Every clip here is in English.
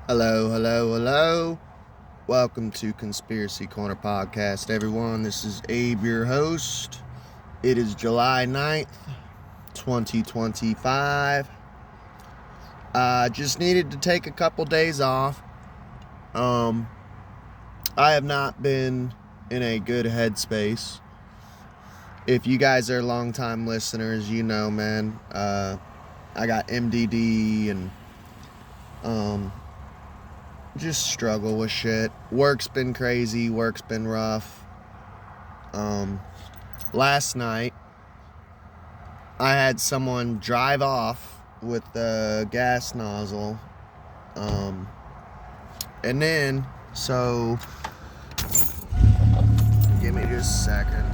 Hello, hello, hello. Welcome to Conspiracy Corner Podcast, everyone. This is Abe, your host. It is July 9th, 2025. Just needed to take a couple days off. I have not been in a good headspace. If you guys are longtime listeners, you know, man, I got MDD and just struggle with shit. Work's been crazy. Work's been rough. Last night, I had someone drive off with the gas nozzle. And then, so, give me just a second.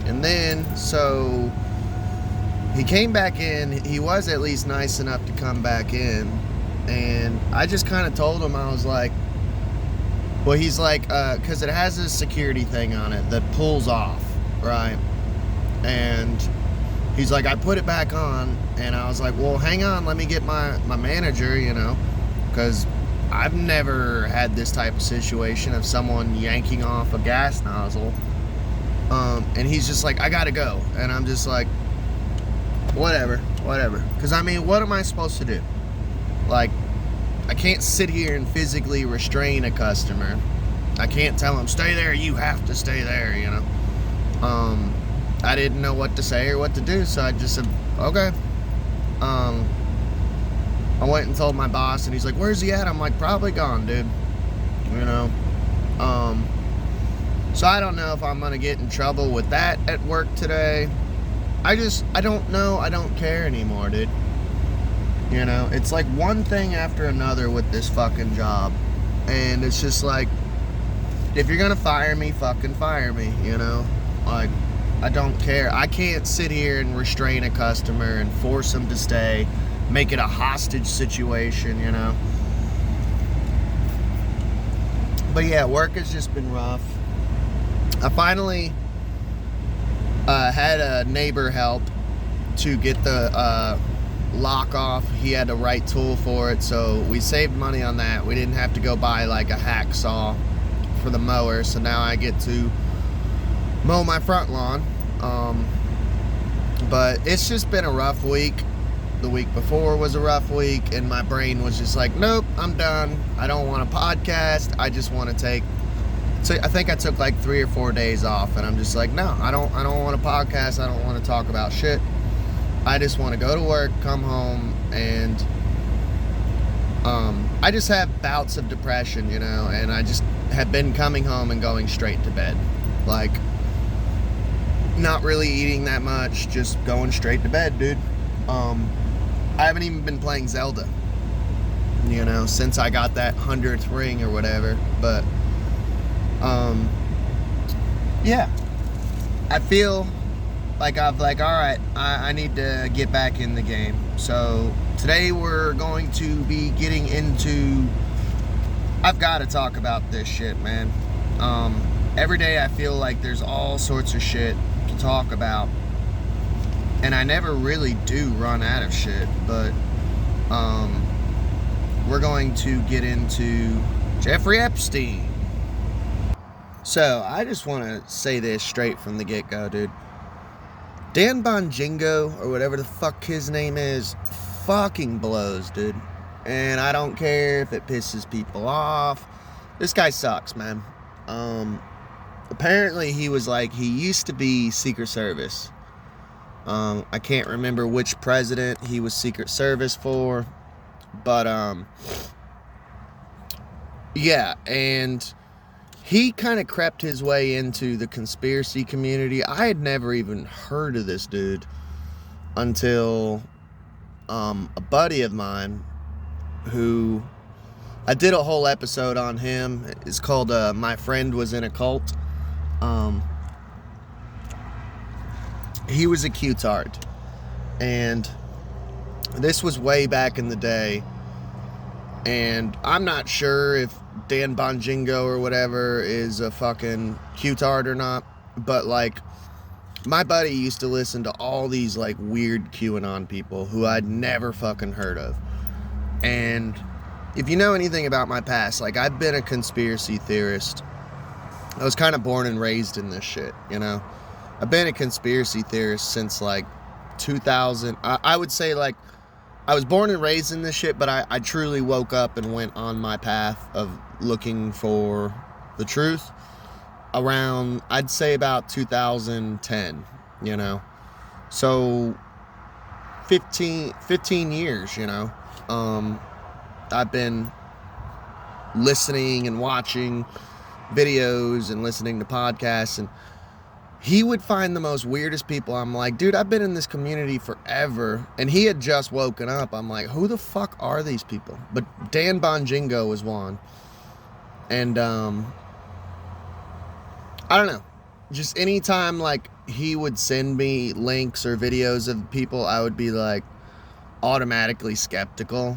And then, so, he came back in. He was at least nice enough to come back in. And I just kind of told him, I was like, well, he's like, because it has this security thing on it that pulls off, right? And he's like, I put it back on. And I was like, well, hang on, let me get my manager, you know, because I've never had this type of situation of someone yanking off a gas nozzle. And he's just like, I gotta go. And I'm just like, whatever. Because, I mean, what am I supposed to do? Like, I can't sit here and physically restrain a customer. I can't tell him, stay there, you have to stay there, you know. I didn't know what to say or what to do, so I just said, okay. I went and told my boss, and he's like, where's he at? I'm like, probably gone, dude. You know. So I don't know if I'm gonna get in trouble with that at work today. I don't know. I don't care anymore, dude. You know, it's like one thing after another with this fucking job. And it's just like, if you're gonna fire me, fucking fire me, you know? Like, I don't care. I can't sit here and restrain a customer and force them to stay, make it a hostage situation, you know? But yeah, work has just been rough. I finally had a neighbor help to get the lock off. He had the right tool for it, so we saved money on that. We didn't have to go buy like a hacksaw for the mower, so now I get to mow my front lawn. But it's just been a rough week. The week before was a rough week, and my brain was just like, nope, I'm done. I don't want a podcast. I just want to take, so I think I took like 3 or 4 days off, and I'm just like, no, I don't want a podcast. I don't want to talk about shit. I just want to go to work, come home, and I just have bouts of depression, you know, and I just have been coming home and going straight to bed. Like, not really eating that much, just going straight to bed, dude. I haven't even been playing Zelda, you know, since I got that 100th ring or whatever, but, yeah, I feel like I've like, all right, I need to get back in the game. So today we're going to be getting into, I've got to talk about this shit, man. Every day I feel like there's all sorts of shit to talk about, and I never really do run out of shit, but we're going to get into Jeffrey Epstein. So I just want to say this straight from the get-go, dude. Dan Bongingo, or whatever the fuck his name is, fucking blows, dude. And I don't care if it pisses people off. This guy sucks, man. Apparently he was like, he used to be Secret Service. I can't remember which president he was Secret Service for. But, yeah, and he kind of crept his way into the conspiracy community. I had never even heard of this dude until a buddy of mine who, I did a whole episode on him. It's called My Friend Was in a Cult. He was a Q-tard. And this was way back in the day. And I'm not sure if Dan Bongingo or whatever is a fucking Q-tard or not, but like, my buddy used to listen to all these like weird QAnon people who I'd never fucking heard of, and if you know anything about my past, like, I've been a conspiracy theorist. I was kind of born and raised in this shit, you know? I've been a conspiracy theorist since, like, 2000. I would say, like, I was born and raised in this shit, but I truly woke up and went on my path of looking for the truth around, I'd say, about 2010, you know? So, 15 years, you know? I've been listening and watching videos and listening to podcasts, and he would find the most weirdest people. I'm like, dude, I've been in this community forever, and he had just woken up. I'm like, who the fuck are these people? But Dan Bongingo was one, and I don't know, just anytime like he would send me links or videos of people, I would be like automatically skeptical,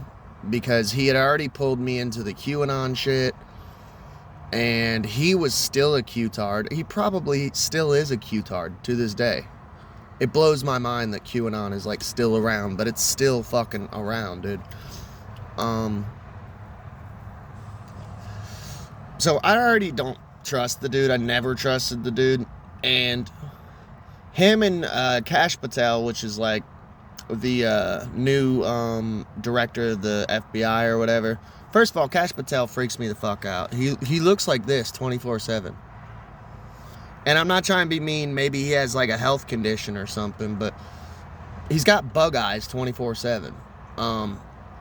because he had already pulled me into the QAnon shit, and he was still a Q-tard. He probably still is a Q-tard to this day. It blows my mind that QAnon is, like, still around, but it's still fucking around, dude. So I already don't trust the dude. I never trusted the dude. And him and Kash Patel, which is, like, the new director of the FBI or whatever. First of all, Kash Patel freaks me the fuck out. He looks like this 24/7. And I'm not trying to be mean. Maybe he has like a health condition or something, but he's got bug eyes 24/7.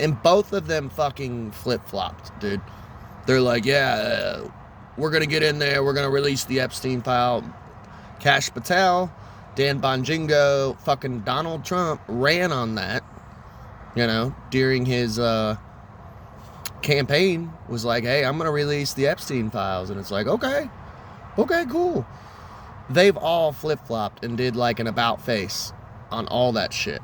And both of them fucking flip-flopped, dude. They're like, yeah, we're gonna get in there. We're gonna release the Epstein file. Kash Patel, Dan Bongingo, fucking Donald Trump ran on that, you know, during his campaign, was like, hey, I'm gonna release the Epstein files. And it's like, okay, cool. They've all flip-flopped and did like an about face on all that shit.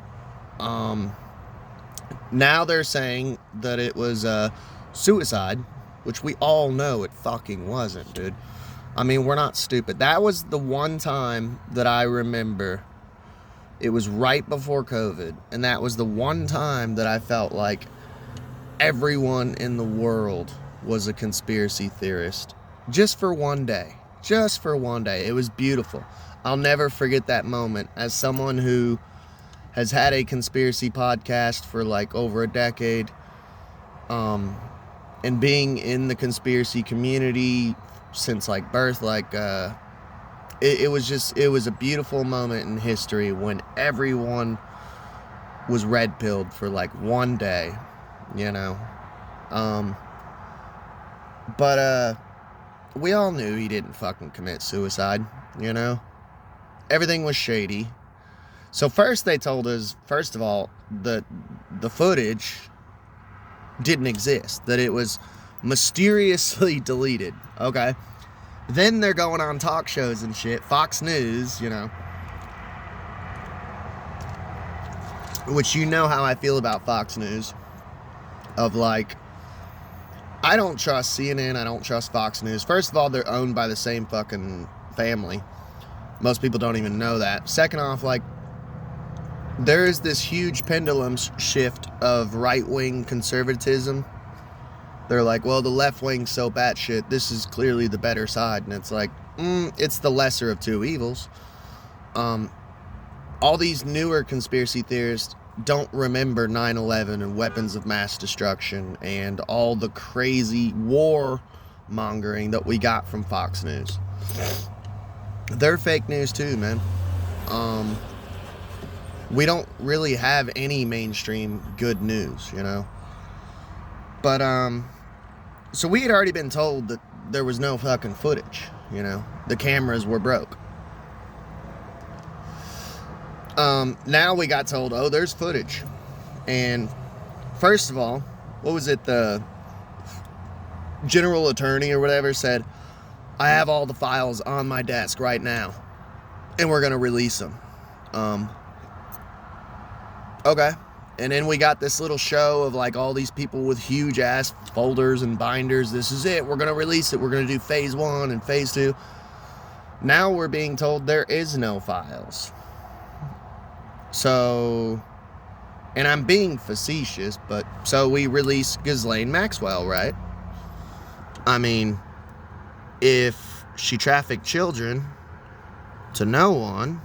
Now they're saying that it was suicide, which we all know it fucking wasn't, dude. I mean, we're not stupid. That was the one time that I remember. It was right before COVID, and that was the one time that I felt like everyone in the world was a conspiracy theorist. Just for one day. Just for one day. It was beautiful. I'll never forget that moment. As someone who has had a conspiracy podcast for like over a decade, and being in the conspiracy community since like birth, like it was a beautiful moment in history when everyone was red pilled for like one day, you know. But we all knew he didn't fucking commit suicide, you know. Everything was shady. So first they told us, first of all, that the footage didn't exist, that it was mysteriously deleted, okay? Then they're going on talk shows and shit, Fox News, you know, which you know how I feel about Fox News, of like, I don't trust CNN, I don't trust Fox News. First of all, they're owned by the same fucking family. Most people don't even know that. Second off, like, there is this huge pendulum shift of right-wing conservatism. They're like, well, the left wing's so batshit, this is clearly the better side. And it's like, it's the lesser of two evils. All these newer conspiracy theorists don't remember 9/11 and weapons of mass destruction and all the crazy war mongering that we got from Fox News. They're fake news too, man. We don't really have any mainstream good news, you know. But so we had already been told that there was no fucking footage, you know. The cameras were broke. Now we got told, oh, there's footage. And first of all, what was it, the general attorney or whatever said, I have all the files on my desk right now, and we're gonna release them. Okay. And then we got this little show of like all these people with huge ass folders and binders. This is it. We're gonna release it. We're gonna do phase 1 and phase 2. Now we're being told there is no files. So And I'm being facetious, but so we release Ghislaine Maxwell, right? I mean, if she trafficked children to no one,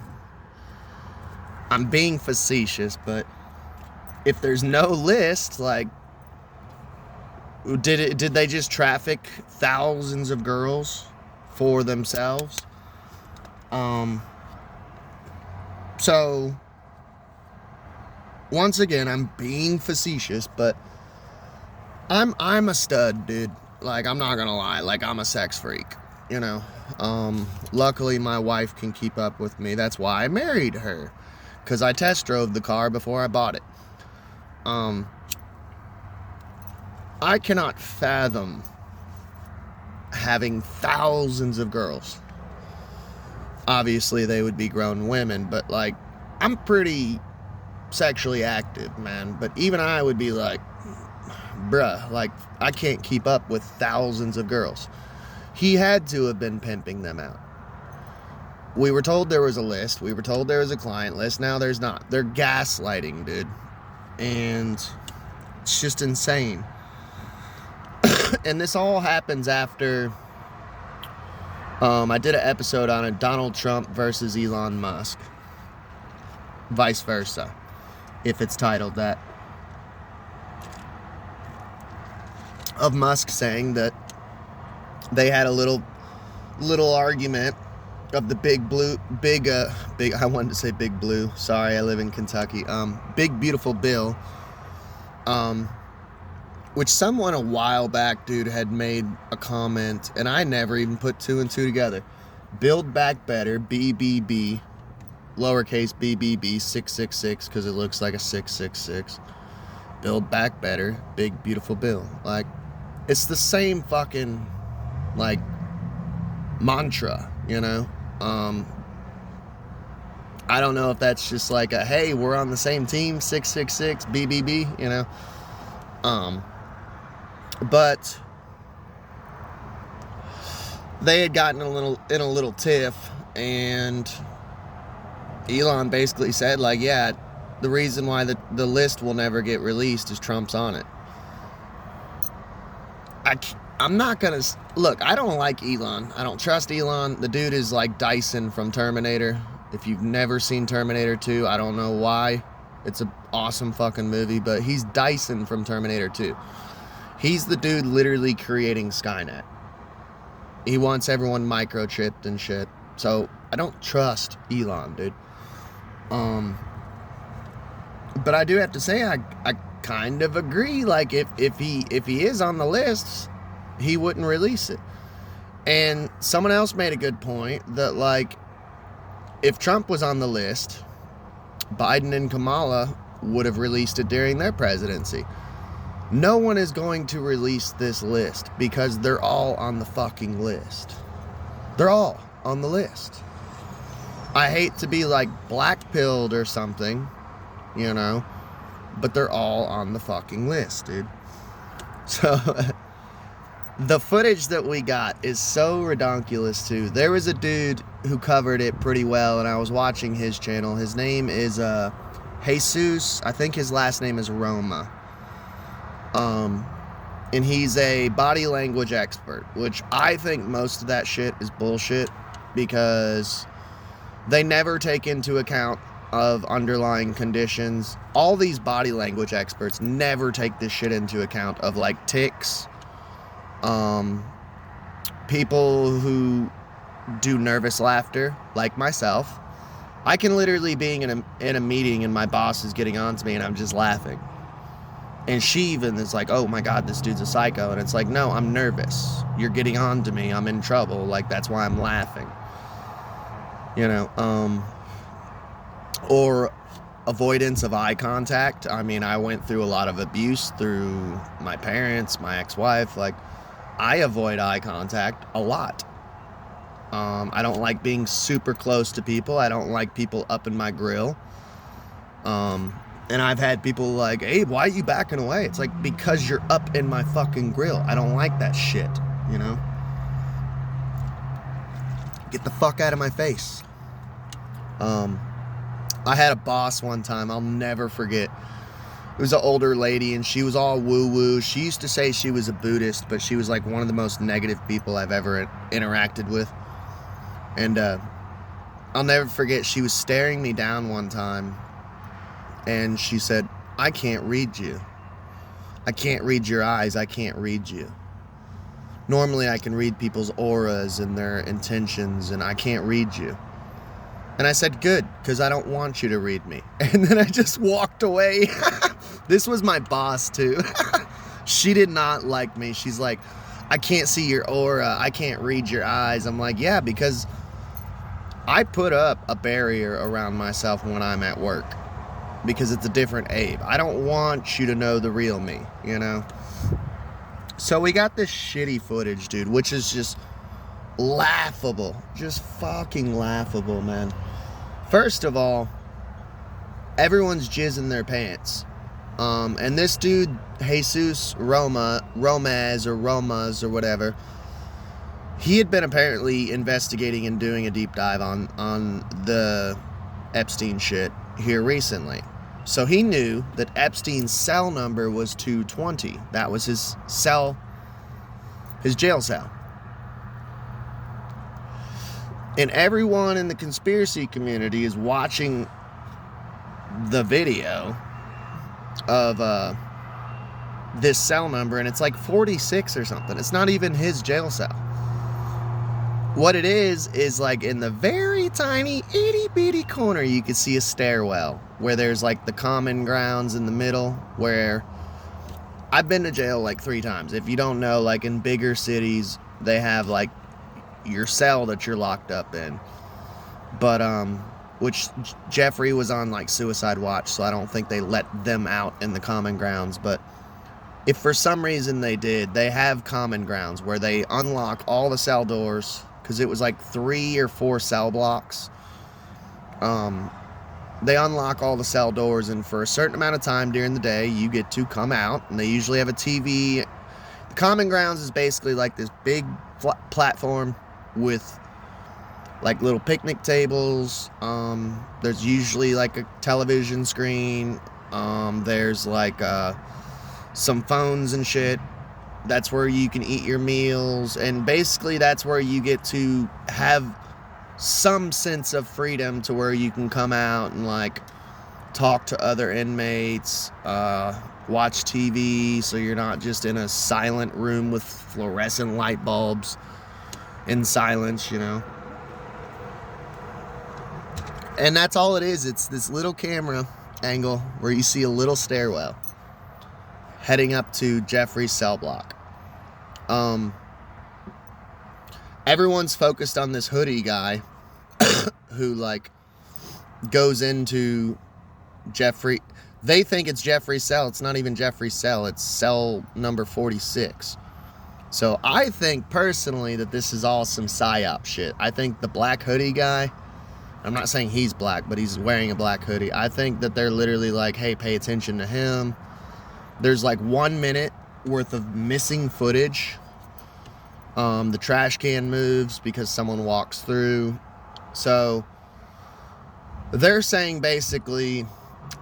I'm being facetious, but if there's no list, like, did they just traffic thousands of girls for themselves? So once again, I'm being facetious, but I'm a stud, dude. Like, I'm not gonna lie, like, I'm a sex freak, you know. Luckily my wife can keep up with me. That's why I married her, because I test drove the car before I bought it. I cannot fathom having thousands of girls. Obviously they would be grown women, but like, I'm pretty sexually active, man, but even I would be like, bruh, like, I can't keep up with thousands of girls. He had to have been pimping them out. We were told there was a list. We were told there was a client list. Now there's not. They're gaslighting, dude. And it's just insane. And this all happens after I did an episode on it, Donald Trump versus Elon Musk. Vice versa, if it's titled that. Of Musk saying that they had a little argument of the big, I wanted to say big blue. Sorry, I live in Kentucky. Big beautiful bill. Which someone a while back, dude, had made a comment, and I never even put two and two together. Build Back Better, BBB, lowercase BBB 666, because it looks like a 666. Build Back Better, big beautiful bill. Like, it's the same fucking, like, mantra, you know? I don't know if that's just like a, hey, we're on the same team, 666, BBB, you know? But they had gotten in a little tiff, and Elon basically said, like, yeah, the reason why the list will never get released is Trump's on it. I'm not gonna look. I don't like Elon. I don't trust Elon. The dude is like Dyson from Terminator. If you've never seen Terminator 2, I don't know why. It's an awesome fucking movie, but he's Dyson from Terminator 2. He's the dude literally creating Skynet. He wants everyone microchipped and shit. So I don't trust Elon, dude. But I do have to say, I kind of agree. Like, if he is on the list, he wouldn't release it. And someone else made a good point that, like, if Trump was on the list, Biden and Kamala would have released it during their presidency. No one is going to release this list because they're all on the fucking list. They're all on the list. I hate to be like black-pilled or something, you know, but they're all on the fucking list, dude. So the footage that we got is so redonkulous too. There was a dude who covered it pretty well, and I was watching his channel. His name is Jesus. I think his last name is Roma. And he's a body language expert, which I think most of that shit is bullshit, because they never take into account of underlying conditions. All these body language experts never take this shit into account of, like, tics, people who do nervous laughter, like myself. I can literally be in a meeting and my boss is getting on to me and I'm just laughing. And she even is like, oh my God, this dude's a psycho. And it's like, no, I'm nervous. You're getting on to me. I'm in trouble. Like, that's why I'm laughing. You know, or avoidance of eye contact. I mean, I went through a lot of abuse through my parents, my ex-wife. Like, I avoid eye contact a lot. I don't like being super close to people. I don't like people up in my grill. And I've had people like, hey, why are you backing away? It's like, because you're up in my fucking grill. I don't like that shit, you know? Get the fuck out of my face. I had a boss one time, I'll never forget. It was an older lady, and she was all woo-woo. She used to say she was a Buddhist, but she was like one of the most negative people I've ever interacted with. And I'll never forget, she was staring me down one time, and she said, "I can't read you. I can't read your eyes. I can't read you. Normally I can read people's auras and their intentions, and I can't read you." And I said, "Good, because I don't want you to read me." And then I just walked away. This was my boss, too. She did not like me. She's like, "I can't see your aura. I can't read your eyes." I'm like, yeah, because I put up a barrier around myself when I'm at work. Because it's a different Abe. I don't want you to know the real me, you know? So we got this shitty footage, dude, which is just laughable. Just fucking laughable, man. First of all, everyone's jizzing their pants. And this dude, Jesus Romas or whatever, he had been apparently investigating and doing a deep dive on the Epstein shit here recently. So he knew that Epstein's cell number was 220. That was his jail cell. And everyone in the conspiracy community is watching the video of this cell number, and it's like 46 or something. It's not even his jail cell. What it is like in the very tiny itty bitty corner, you could see a stairwell where there's like the common grounds in the middle, where I've been to jail like 3 times. If you don't know, like in bigger cities, they have like your cell that you're locked up in. But which Jeffrey was on like suicide watch, so I don't think they let them out in the common grounds. But if for some reason they did, they have common grounds where they unlock all the cell doors, because it was like 3 or 4 cell blocks. They unlock all the cell doors, and for a certain amount of time during the day, you get to come out, and they usually have a TV. The common grounds is basically like this big platform with like little picnic tables. There's usually like a television screen. There's like some phones and shit. That's where you can eat your meals, and basically that's where you get to have some sense of freedom, to where you can come out and like talk to other inmates, watch TV, so you're not just in a silent room with fluorescent light bulbs in silence, you know. And that's all it is. It's this little camera angle where you see a little stairwell heading up to Jeffrey's cell block. Everyone's focused on this hoodie guy who like goes into Jeffrey. They think it's Jeffrey's cell. It's not even Jeffrey's cell. It's cell number 46. So I think personally that this is all some psyop shit. I think the black hoodie guy, I'm not saying he's black, but he's wearing a black hoodie. I think that they're literally like, hey, pay attention to him. There's like 1 minute worth of missing footage. The trash can moves because someone walks through. So they're saying basically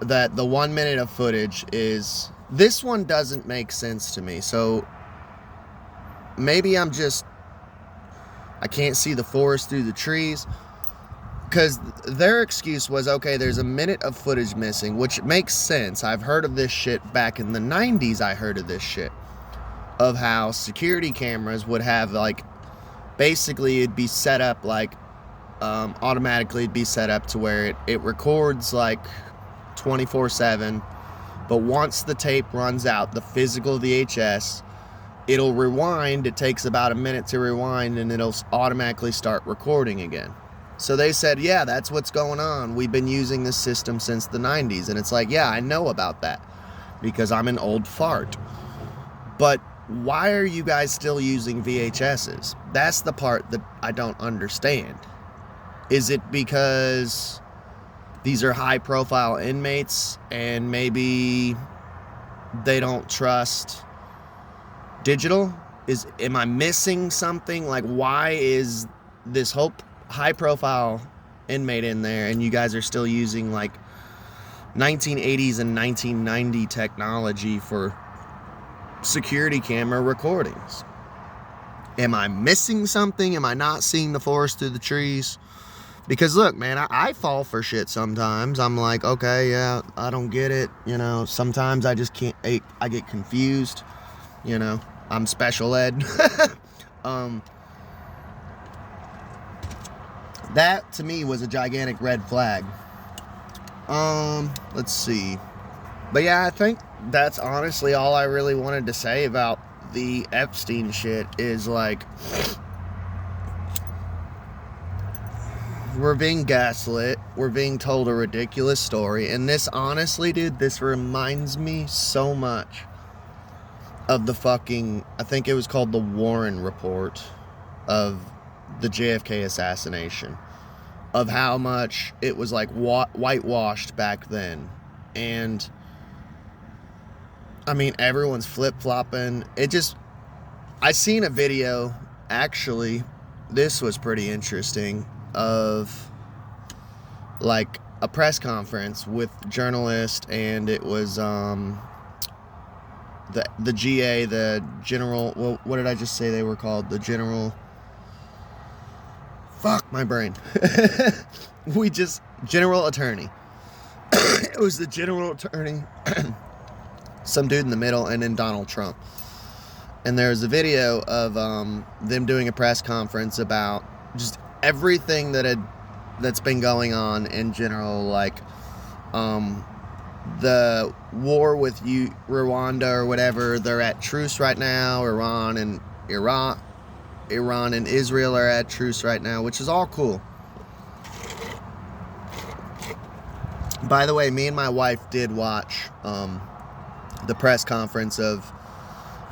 that the 1 minute of footage is, this one doesn't make sense to me. So maybe I can't see the forest through the trees. Because their excuse was, okay, there's a minute of footage missing, which makes sense. I've heard of this shit back in the 90s. I heard of this shit, of how security cameras would have like, basically it'd be set up like, automatically it'd be set up to where it records like 24/7. But once the tape runs out, the physical VHS, it'll rewind. It takes about a minute to rewind, and it'll automatically start recording again. So they said, yeah, that's what's going on. We've been using this system since the 90s. And it's like, yeah, I know about that because I'm an old fart. But why are you guys still using VHSs? That's the part that I don't understand. Is it because these are high-profile inmates and maybe they don't trust digital? Am I missing something? Like, why is this high-profile inmate in there and you guys are still using like 1980s and 1990 technology for security camera recordings. Am I missing something? Am I not seeing the forest through the trees? Because look, man, I fall for shit sometimes. I'm like, okay, yeah, I don't get it. You know, sometimes I just can't, I get confused. You know, I'm special ed. That to me was a gigantic red flag. Let's see. But yeah, I think that's honestly all I really wanted to say about the Epstein shit is like, we're being gaslit. We're being told a ridiculous story. And this, honestly, dude, this reminds me so much of the fucking, I think it was called the Warren Report of the JFK assassination. Of how much it was like whitewashed back then. And I mean, everyone's flip-flopping. I seen a video, actually, this was pretty interesting, of like a press conference with journalists, and it was the GA, the general, well, what did I just say they were called? The general, fuck my brain. General attorney. It was the general attorney, some dude in the middle, and then Donald Trump. And there's a video of them doing a press conference about just everything that's been going on in general, like the war with Rwanda or whatever. They're at truce right now. Iran and Israel are at truce right now, which is all cool. By the way, me and my wife did watch the press conference of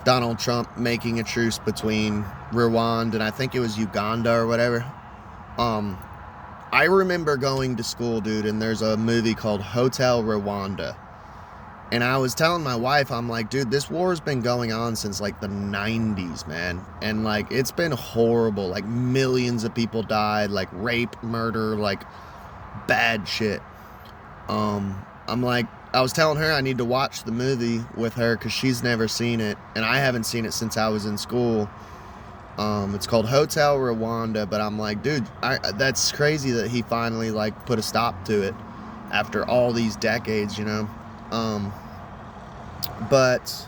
Donald Trump making a truce between Rwanda and I think it was Uganda or whatever. I remember going to school, dude, and there's a movie called Hotel Rwanda. And I was telling my wife, I'm like, dude, this war has been going on since like the 90s, man. And like, it's been horrible. Like, millions of people died, like rape, murder, like bad shit. I'm like, I was telling her I need to watch the movie with her because she's never seen it, and I haven't seen it since I was in school. It's called Hotel Rwanda, but I'm like, dude, that's crazy that he finally like put a stop to it after all these decades, you know. But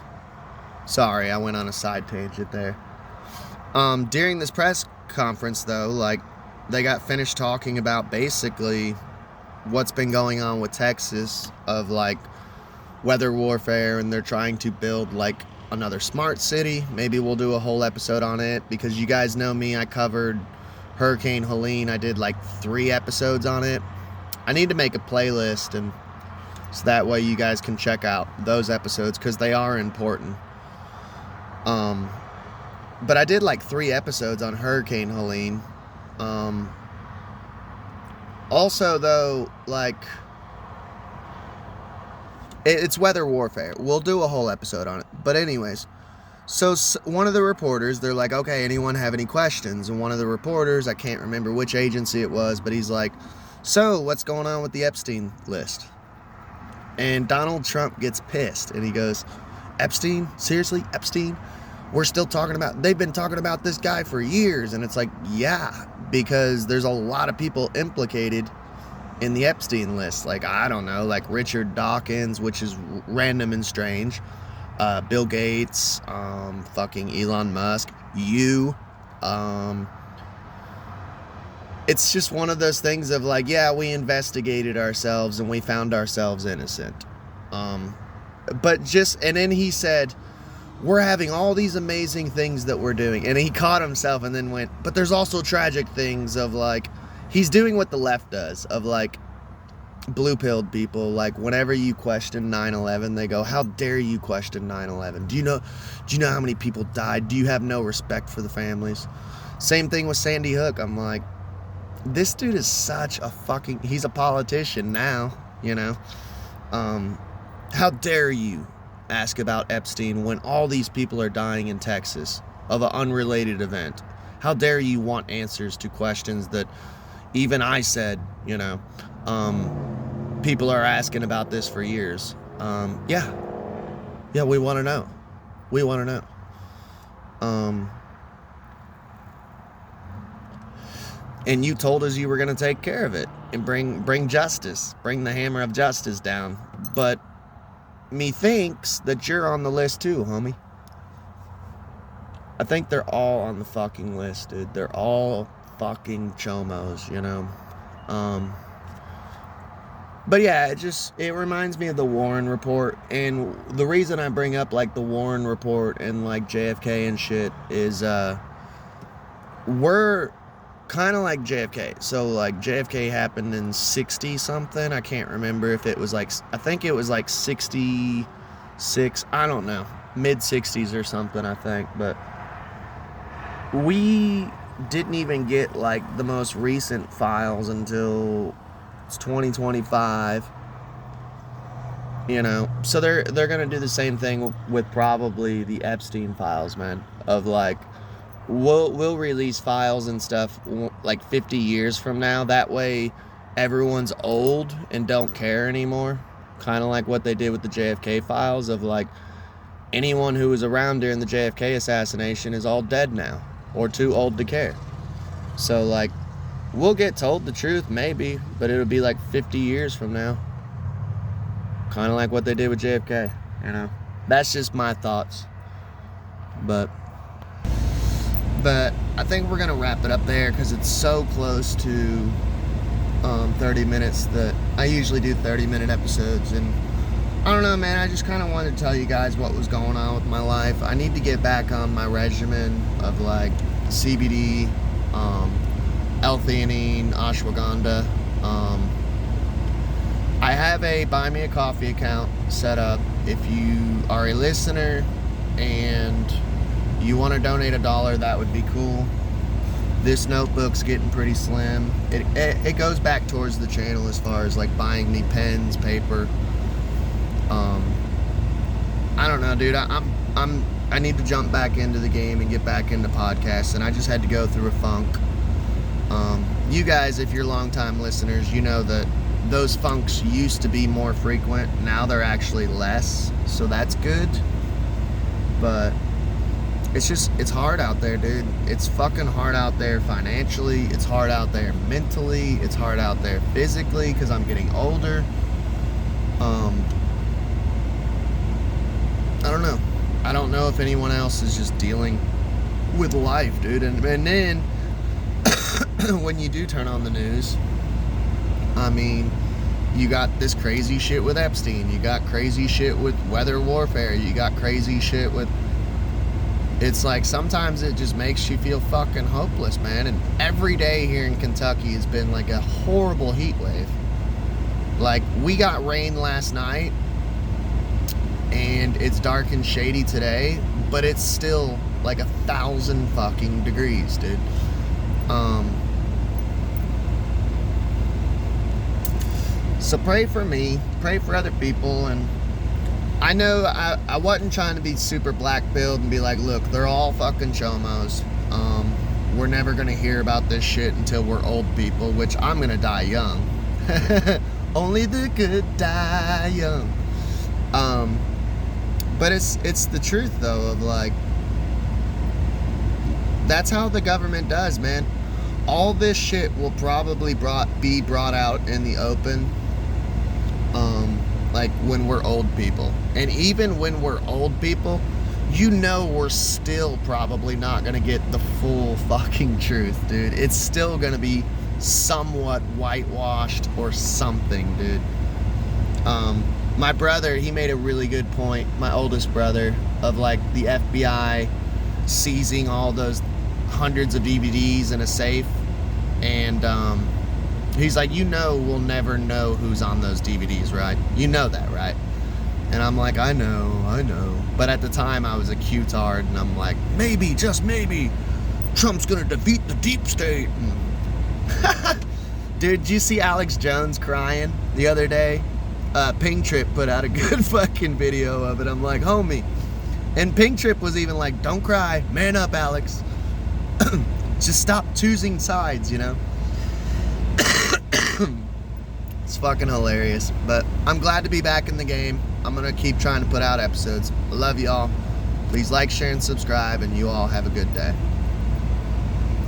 sorry, I went on a side tangent there. During this press conference, though, like, they got finished talking about basically what's been going on with Texas, of like weather warfare, and they're trying to build like another smart city. Maybe we'll do a whole episode on it, because you guys know me, I covered Hurricane Helene. I did like 3 episodes on it. I need to make a playlist, and so that way you guys can check out those episodes, because they are important. But I did like 3 episodes on Hurricane Helene. Also, though, like, it's weather warfare. We'll do a whole episode on it. But anyways, so one of the reporters, they're like, okay, anyone have any questions? And one of the reporters, I can't remember which agency it was, but he's like, so what's going on with the Epstein list? And Donald Trump gets pissed, and he goes, Epstein? Seriously? Epstein? They've been talking about this guy for years. And it's like, yeah, because there's a lot of people implicated in the Epstein list. Like, I don't know, like Richard Dawkins, which is random and strange. Bill Gates, fucking Elon Musk, it's just one of those things of like, yeah, we investigated ourselves and we found ourselves innocent. And then he said, we're having all these amazing things that we're doing. And he caught himself and then went, but there's also tragic things of like, he's doing what the left does, of like blue-pilled people. Like, whenever you question 9/11, they go, how dare you question 9/11? Do you know how many people died? Do you have no respect for the families? Same thing with Sandy Hook. I'm like, this dude is such a fucking, he's a politician now, you know. How dare you ask about Epstein when all these people are dying in Texas of an unrelated event? How dare you want answers to questions that even I said, you know. people are asking about this for years. Yeah, we want to know. We want to know. And you told us you were going to take care of it and bring justice, bring the hammer of justice down. But methinks that you're on the list too, homie. I think they're all on the fucking list, dude. They're all fucking chomos, you know. But yeah, it reminds me of the Warren Report. And the reason I bring up like the Warren Report and like JFK and shit is we're kind of like JFK. So like JFK happened in 60 something. I can't remember if it was like, I think it was like 66, I don't know, mid 60s or something, I think. But we didn't even get like the most recent files until it's 2025, you know. So they're gonna do the same thing with probably the Epstein files, man, of like we'll release files and stuff like 50 years from now. That way everyone's old and don't care anymore, kind of like what they did with the JFK files of like anyone who was around during the JFK assassination is all dead now or too old to care. So like we'll get told the truth maybe, but it'll be like 50 years from now, kind of like what they did with JFK, you know. That's just my thoughts. But I think we're gonna wrap it up there because it's so close to 30 minutes that I usually do 30-minute episodes. And I don't know, man, I just kind of wanted to tell you guys what was going on with my life. I need to get back on my regimen of like CBD, L-theanine, ashwagandha. I have a Buy Me a Coffee account set up. If you are a listener and you want to donate $1, that would be cool. This notebook's getting pretty slim. It goes back towards the channel as far as like buying me pens, paper. I don't know, dude. I need to jump back into the game and get back into podcasts, and I just had to go through a funk. You guys, if you're longtime listeners, you know that those funks used to be more frequent. Now they're actually less, so that's good. But it's hard out there, dude. It's fucking hard out there financially. It's hard out there mentally. It's hard out there physically because I'm getting older. I don't know. I don't know if anyone else is just dealing with life, dude. And then when you do turn on the news, I mean, you got this crazy shit with Epstein. You got crazy shit with weather warfare. You got crazy shit with... It's like sometimes it just makes you feel fucking hopeless, man. And every day here in Kentucky has been like a horrible heat wave. Like, we got rain last night, and it's dark and shady today, but it's still like 1,000 fucking degrees, dude. So pray for me, pray for other people. And I know I wasn't trying to be super black-pilled and be like, look, they're all fucking chomos. We're never gonna hear about this shit until we're old people, which I'm gonna die young. Only the good die young. But it's the truth though, of like, that's how the government does, man. All this shit will probably be brought out in the open, like when we're old people. And even when we're old people, you know, we're still probably not gonna get the full fucking truth, dude. It's still gonna be somewhat whitewashed or something, dude. My brother, he made a really good point, my oldest brother, of like the FBI seizing all those hundreds of DVDs in a safe. And he's like, you know, we'll never know who's on those DVDs, right? You know that, right? And I'm like, I know. But at the time, I was a Q-tard, and I'm like, maybe, just maybe, Trump's gonna defeat the deep state. Dude, did you see Alex Jones crying the other day? Pink Trip put out a good fucking video of it. I'm like, homie. And Pink Trip was even like, don't cry, man up, Alex. Just stop choosing sides, you know? It's fucking hilarious. But I'm glad to be back in the game. I'm going to keep trying to put out episodes. I love y'all. Please like, share, and subscribe, and you all have a good day.